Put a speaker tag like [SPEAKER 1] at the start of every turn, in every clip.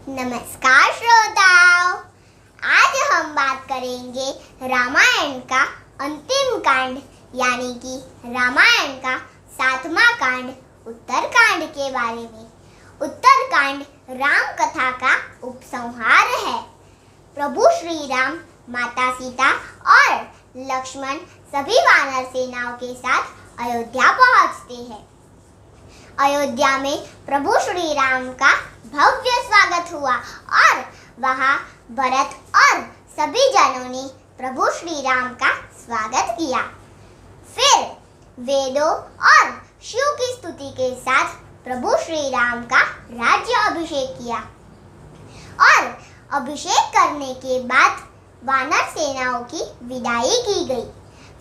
[SPEAKER 1] नमस्कार श्रोताओं, आज हम बात करेंगे रामायण का अंतिम कांड यानी कि रामायण का 7वां कांड उत्तरकांड के बारे में। उत्तरकांड राम कथा का उपसंहार है। प्रभु श्री राम, माता सीता और लक्ष्मण सभी वानर सेनाओं के साथ अयोध्या पहुंचते हैं। अयोध्या में प्रभु श्री राम का भव्य स्वागत हुआ और वहां भरत और सभी जनों ने प्रभु श्री राम का स्वागत किया। फिर वेदों और शिव की स्तुति के साथ प्रभु श्री राम का राज्य अभिषेक किया और अभिषेक करने के बाद वानर सेनाओं की विदाई की गई।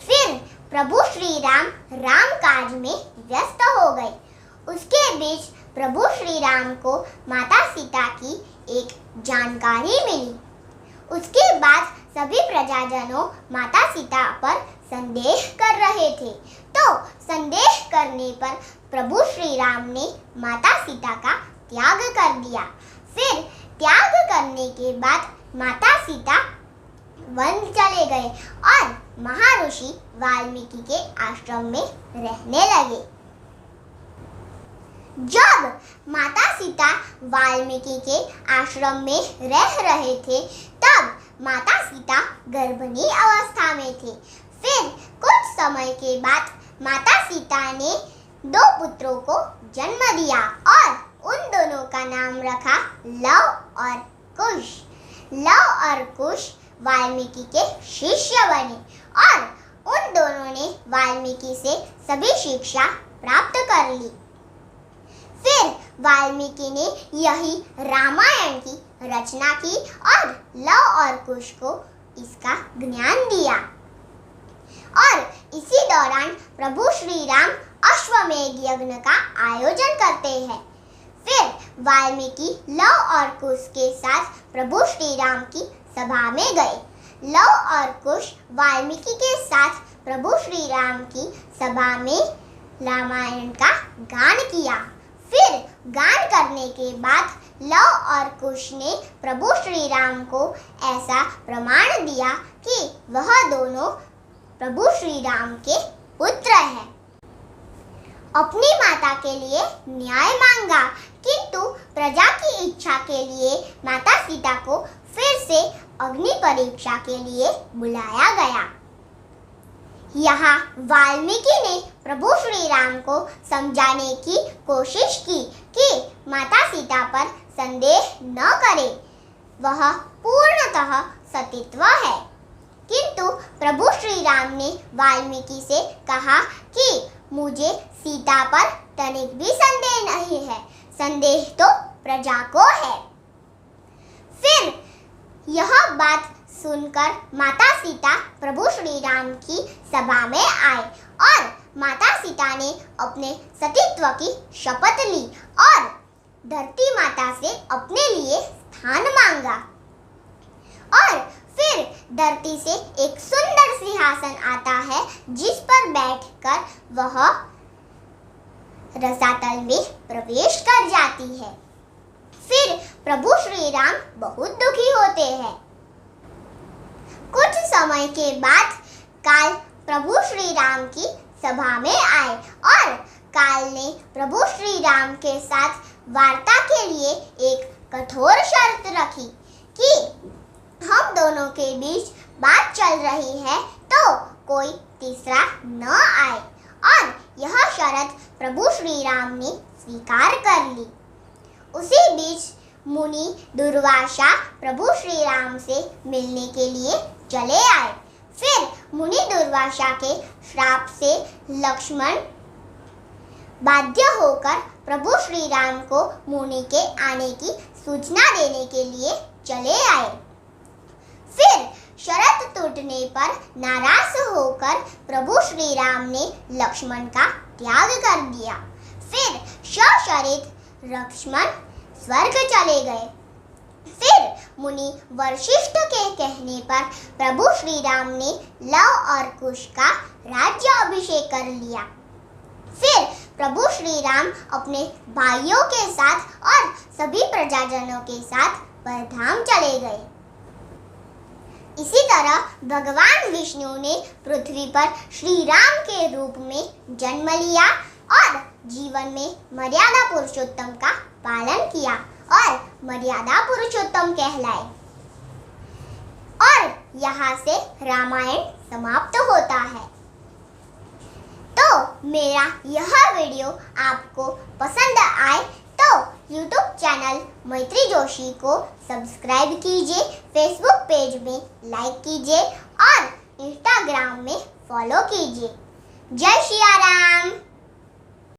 [SPEAKER 1] फिर प्रभु श्री राम काज में व्यस्त हो गए। उसके बीच प्रभु श्री राम को माता सीता की एक जानकारी मिली। उसके बाद सभी प्रजाजनों माता सीता पर संदेह कर रहे थे, तो संदेह करने पर प्रभु श्री राम ने माता सीता का त्याग कर दिया। फिर त्याग करने के बाद माता सीता वन चले गए और महर्षि वाल्मीकि के आश्रम में रहने लगे। जब माता सीता वाल्मीकि के आश्रम में रह रहे थे, तब माता सीता गर्भिणी अवस्था में थे। फिर कुछ समय के बाद माता सीता ने 2 पुत्रों को जन्म दिया और उन दोनों का नाम रखा लव और कुश। लव और कुश वाल्मीकि के शिष्य बने और उन दोनों ने वाल्मीकि से सभी शिक्षा प्राप्त कर ली। फिर वाल्मीकि ने यही रामायण की रचना की और लव और कुश को इसका ज्ञान दिया। और इसी दौरान प्रभु श्री राम अश्वमेध यज्ञ का आयोजन करते हैं। फिर वाल्मीकि लव और कुश के साथ प्रभु श्री राम की सभा में गए। लव और कुश वाल्मीकि के साथ प्रभु श्री राम की सभा में रामायण का गान किया। फिर गान करने के बाद लव और कुश ने प्रभु श्री राम को ऐसा प्रमाण दिया कि वह दोनों प्रभु श्री राम के पुत्र हैं। अपनी माता के लिए न्याय मांगा, किंतु प्रजा की इच्छा के लिए माता सीता को फिर से अग्नि परीक्षा के लिए बुलाया गया। यहाँ वाल्मीकि ने प्रभु श्री राम को समझाने की कोशिश की कि माता सीता पर संदेह न करे, वह पूर्णतः सतीत्व है। किंतु प्रभु श्री राम ने वाल्मीकि से कहा कि मुझे सीता पर तनिक भी संदेह नहीं है, संदेह तो प्रजा को है। फिर यह बात सुनकर माता सीता प्रभु श्री राम की सभा में आए और माता सीता ने अपने सतीत्व की शपथ ली और धरती माता से अपने लिए स्थान मांगा। और फिर धरती से एक सुंदर सिंहासन आता है, जिस पर बैठकर वह रसातल में प्रवेश कर जाती है। फिर प्रभु श्री राम बहुत दुखी होते हैं। कुछ समय के बाद काल प्रभु श्री राम की सभा में आए और काल ने प्रभु श्री राम के साथ वार्ता के लिए एक कठोर शर्त रखी कि हम दोनों के बीच बात चल रही है तो कोई तीसरा न आए, और यह शर्त प्रभु श्री राम ने स्वीकार कर ली। उसी बीच मुनि दुर्वासा प्रभु श्री राम से मिलने के लिए चले आए। फिर मुनि दुर्वासा के श्राप से लक्ष्मण बाध्य होकर प्रभु श्री राम को मुनि के आने की सूचना देने के लिए चले आए। फिर शर्त टूटने पर नाराज होकर प्रभु श्री राम ने लक्ष्मण का त्याग कर दिया। फिर सशरीर लक्ष्मण स्वर्ग चले गए। फिर मुनि वशिष्ठ के कहने पर प्रभु श्री राम ने लव और कुश का राज्य अभिषेक कर लिया। फिर प्रभु श्री राम अपने भाइयों के साथ और सभी प्रजाजनों के साथ परधाम चले गए। इसी तरह भगवान विष्णु ने पृथ्वी पर श्री राम के रूप में जन्म लिया और जीवन में मर्यादा पुरुषोत्तम का पालन किया और मर्यादा पुरुषोत्तम कहलाए। और यहाँ से रामायण समाप्त होता है। तो मेरा यह वीडियो आपको पसंद आए तो YouTube चैनल मैत्री जोशी को सब्सक्राइब कीजिए, फेसबुक पेज में लाइक कीजिए और इंस्टाग्राम में फॉलो कीजिए। जय श्री राम।